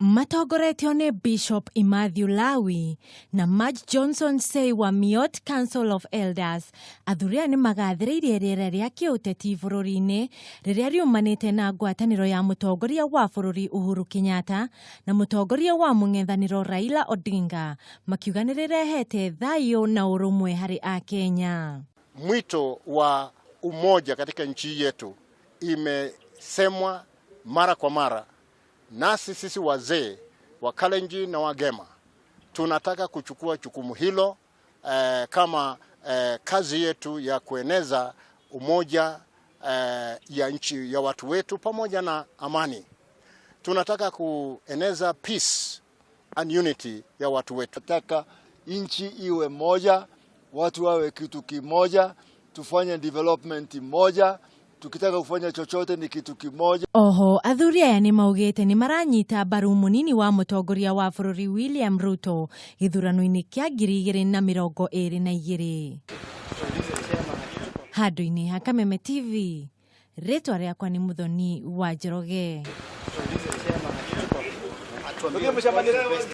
Matogoretio ni Bishop Matthew Lawi na Maj Johnson Say wa Kikuyu Council of Elders. Athuri ni magathĩrĩirie rĩera rĩa kĩũteti bururi-ini rĩrĩa riumanĩte na ngwatanĩro ya mũtongoria wa bũrũri Uhuru Kenyatta na mũtongoria wa mũng'ethanĩro Raila Odinga, makiuga nĩ rĩrehete thayu na urumwe harĩ Akenya. Mwito wa umoja katika nchi yetu imesemwa mara kwa mara. Nasi sisi wazee wa Kalenjin na wagema tunataka kuchukua jukumu hilo kama kazi yetu ya kueneza umoja ya nchi ya watu wetu pamoja na amani. Tunataka kueneza peace and unity ya watu wetu. Tunataka nchi iwe moja, watu wawe kitu kimoja, tufanye development moja. Tukitaka kufanya chochote ni kitu kimoja. Oho, athuri aya nimaugite ni maranyita mbaru munini wa mũtongoria wa bũrũri William Ruto gĩthurano-inĩ kĩa 2022. Handũ-inĩ ha Kameme TV, rĩtwa rĩakwa nĩ Muthoni wa Njoroge.